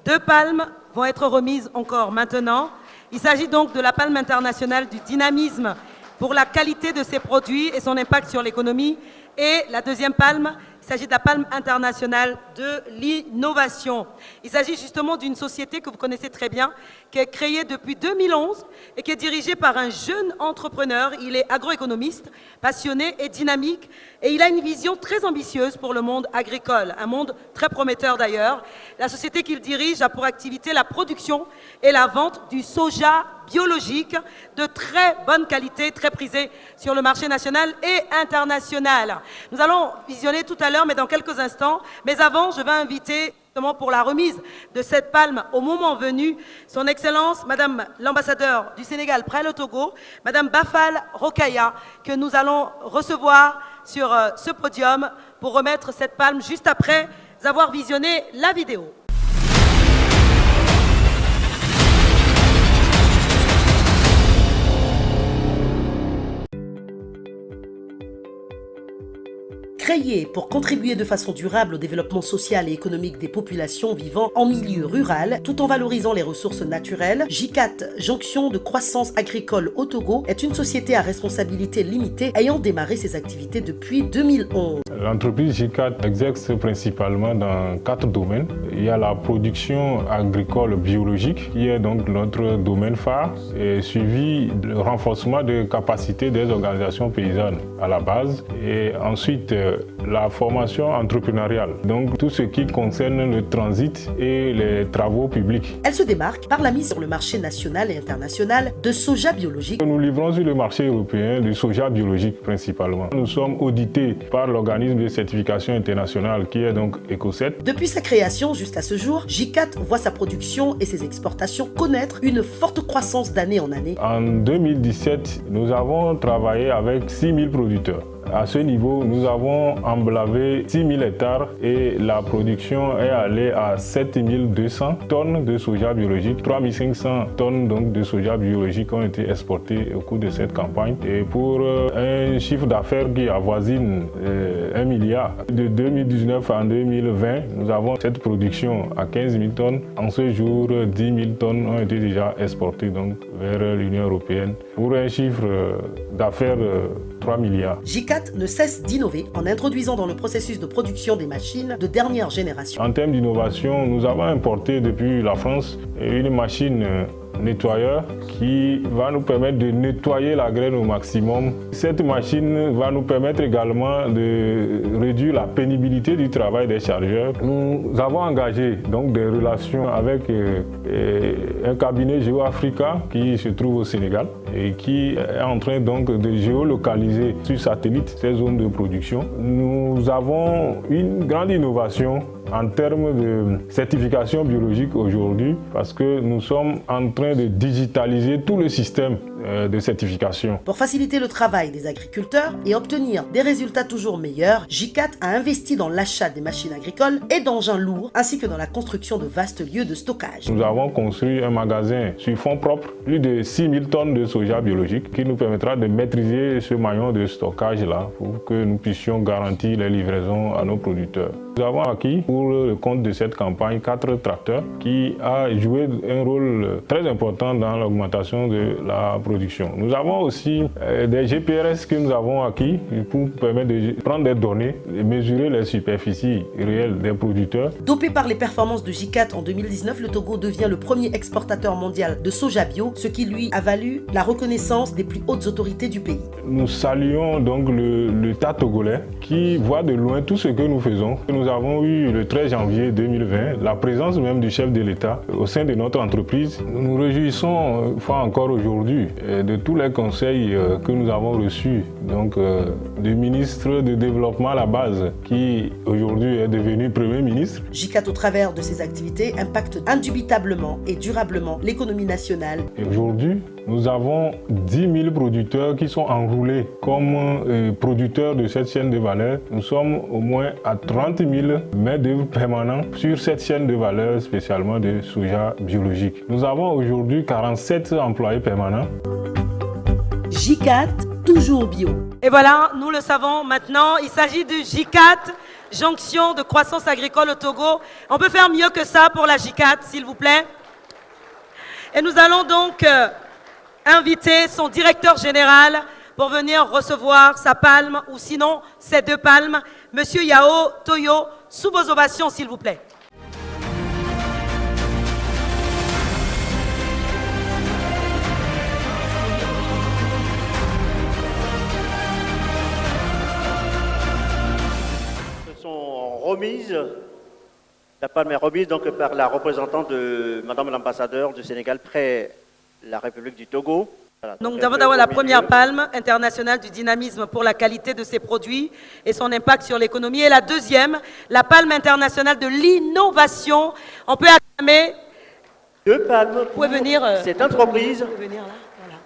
2 palmes vont être remises encore maintenant. Il s'agit donc de la palme internationale du dynamisme pour la qualité de ses produits et son impact sur l'économie. Et la deuxième palme, il s'agit de la palme internationale de l'innovation. Il s'agit justement d'une société que vous connaissez très bien, qui est créée depuis 2011 et qui est dirigée par un jeune entrepreneur. Il est agroéconomiste, passionné et dynamique. Et il a une vision très ambitieuse pour le monde agricole, un monde très prometteur d'ailleurs. La société qu'il dirige a pour activité la production et la vente du soja biologique de très bonne qualité, très prisé sur le marché national et international. Nous allons visionner tout à l'heure, mais dans quelques instants. Mais avant, je vais inviter justement pour la remise de cette palme au moment venu, son Excellence, Madame l'ambassadeur du Sénégal près le Togo, Madame Bafal Rokaya, que nous allons recevoir sur ce podium pour remettre cette palme juste après avoir visionné la vidéo. Créée pour contribuer de façon durable au développement social et économique des populations vivant en milieu rural, tout en valorisant les ressources naturelles, JICAT, Jonction de croissance agricole au Togo, est une société à responsabilité limitée ayant démarré ses activités depuis 2011. L'entreprise JICAT exerce principalement dans 4 domaines. Il y a la production agricole biologique, qui est donc notre domaine phare, et suivi du renforcement des capacités des organisations paysannes à la base, et ensuite la formation entrepreneuriale, donc tout ce qui concerne le transit et les travaux publics. Elle se démarque par la mise sur le marché national et international de soja biologique. Nous livrons sur le marché européen du soja biologique principalement. Nous sommes audités par l'organisme de certification internationale qui est donc EcoCert. Depuis sa création jusqu'à ce jour, JICAT voit sa production et ses exportations connaître une forte croissance d'année en année. En 2017, nous avons travaillé avec 6000 producteurs. À ce niveau, nous avons emblavé 6000 hectares et la production est allée à 7200 tonnes de soja biologique. 3500 tonnes donc, de soja biologique ont été exportées au cours de cette campagne. Et pour un chiffre d'affaires qui avoisine 1 milliard, de 2019 à 2020, nous avons cette production à 15 000 tonnes. En ce jour, 10 000 tonnes ont été déjà exportées donc, vers l'Union européenne pour un chiffre d'affaires 3 milliards. JICAT ne cesse d'innover en introduisant dans le processus de production des machines de dernière génération. En termes d'innovation, nous avons importé depuis la France une machine nettoyeur qui va nous permettre de nettoyer la graine au maximum. Cette machine va nous permettre également de réduire la pénibilité du travail des chargeurs. Nous avons engagé donc des relations avec un cabinet GeoAfrica qui se trouve au Sénégal et qui est en train donc de géolocaliser sur satellite ces zones de production. Nous avons une grande innovation en termes de certification biologique aujourd'hui parce que nous sommes en train de digitaliser tout le système de certification. Pour faciliter le travail des agriculteurs et obtenir des résultats toujours meilleurs, JICAT a investi dans l'achat des machines agricoles et d'engins lourds ainsi que dans la construction de vastes lieux de stockage. Nous avons construit un magasin sur fonds propres, plus de 6000 tonnes de soja biologique qui nous permettra de maîtriser ce maillon de stockage là pour que nous puissions garantir les livraisons à nos producteurs. Nous avons acquis pour le compte de cette campagne 4 tracteurs qui a joué un rôle très important dans l'augmentation de la production. Nous avons aussi des GPRS que nous avons acquis pour permettre de prendre des données et mesurer les superficies réelles des producteurs. Dopé par les performances de JICAT en 2019, le Togo devient le premier exportateur mondial de soja bio, ce qui lui a valu la reconnaissance des plus hautes autorités du pays. Nous saluons donc l'État togolais qui voit de loin tout ce que nous faisons. Nous avons eu le 13 janvier 2020 la présence même du chef de l'État au sein de notre entreprise. Nous nous réjouissons une fois encore aujourd'hui de tous les conseils que nous avons reçus donc, du ministre de Développement à la base qui aujourd'hui est devenu Premier ministre. JICAT au travers de ses activités impacte indubitablement et durablement l'économie nationale. Et aujourd'hui, nous avons 10 000 producteurs qui sont enrôlés comme producteurs de cette chaîne de valeur. Nous sommes au moins à 30 000 main-d'œuvre permanents sur cette chaîne de valeur, spécialement de soja biologique. Nous avons aujourd'hui 47 employés permanents. JICAT, toujours bio. Et voilà, nous le savons maintenant, il s'agit du J4, jonction de croissance agricole au Togo. On peut faire mieux que ça pour la J4, s'il vous plaît. Et nous allons donc inviter son directeur général pour venir recevoir sa palme, ou sinon ses 2 palmes. Monsieur Yao Toyo, sous vos ovations, s'il vous plaît. Remise, la palme est remise donc par la représentante de Madame l'ambassadeur du Sénégal près la République du Togo. Voilà, donc nous avons d'abord la première palme internationale du dynamisme pour la qualité de ses produits et son impact sur l'économie. Et la deuxième, la palme internationale de l'innovation. On peut acclamer. 2 palmes pour venir, cette entreprise. Vous pouvez venir là, voilà.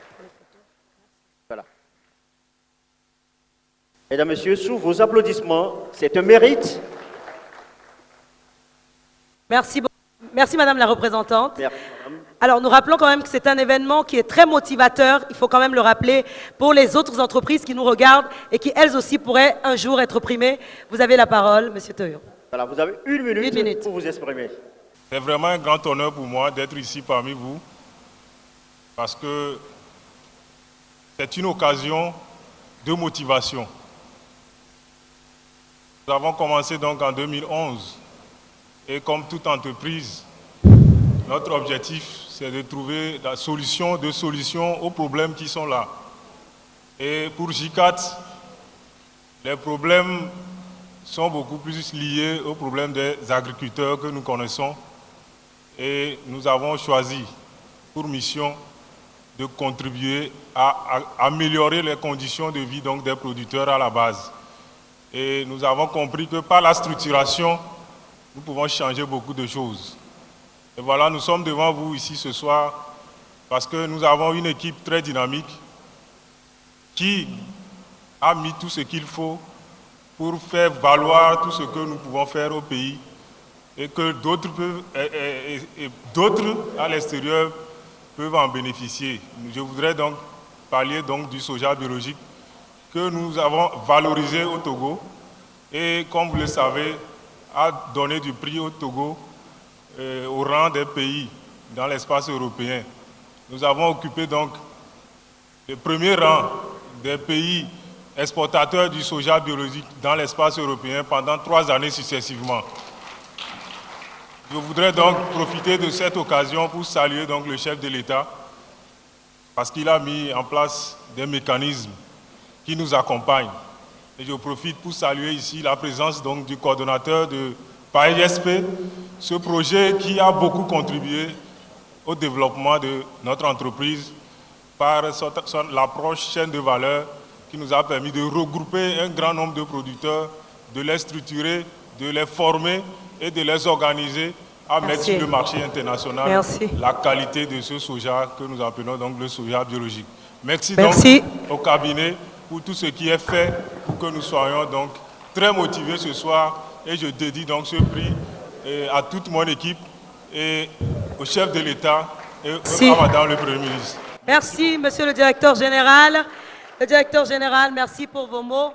Voilà. Mesdames, Messieurs, sous vos applaudissements, c'est un mérite. Merci beaucoup. Merci Madame la représentante. Merci, Madame. Alors nous rappelons quand même que c'est un événement qui est très motivateur, il faut quand même le rappeler, pour les autres entreprises qui nous regardent et qui elles aussi pourraient un jour être primées. Vous avez la parole, Monsieur Toyo. Voilà, vous avez 1 minute, 1 minute pour vous exprimer. C'est vraiment un grand honneur pour moi d'être ici parmi vous parce que c'est une occasion de motivation. Nous avons commencé donc en 2011 et comme toute entreprise, notre objectif c'est de trouver la solution de solutions aux problèmes qui sont là. Et pour J4, les problèmes sont beaucoup plus liés aux problèmes des agriculteurs que nous connaissons. Et nous avons choisi pour mission de contribuer à améliorer les conditions de vie donc, des producteurs à la base. Et nous avons compris que par la structuration, nous pouvons changer beaucoup de choses. Et voilà, nous sommes devant vous ici ce soir parce que nous avons une équipe très dynamique qui a mis tout ce qu'il faut pour faire valoir tout ce que nous pouvons faire au pays et que d'autres à l'extérieur peuvent en bénéficier. Je voudrais donc parler donc du soja biologique que nous avons valorisé au Togo et, comme vous le savez, a donné du prix au Togo au rang des pays dans l'espace européen. Nous avons occupé donc le premier rang des pays exportateurs du soja biologique dans l'espace européen pendant 3 années successivement. Je voudrais donc profiter de cette occasion pour saluer donc le chef de l'État parce qu'il a mis en place des mécanismes qui nous accompagnent. Et je profite pour saluer ici la présence donc du coordonnateur de PAESP, ce projet qui a beaucoup contribué au développement de notre entreprise par l'approche chaîne de valeur qui nous a permis de regrouper un grand nombre de producteurs, de les structurer, de les former et de les organiser à mettre sur le marché international la qualité de ce soja que nous appelons donc le soja biologique. Merci. Donc au cabinet pour tout ce qui est fait pour que nous soyons donc très motivés ce soir et je dédie donc ce prix à toute mon équipe et au chef de l'État et à Madame le Premier ministre. Merci Monsieur le Directeur Général. Le Directeur Général, merci pour vos mots.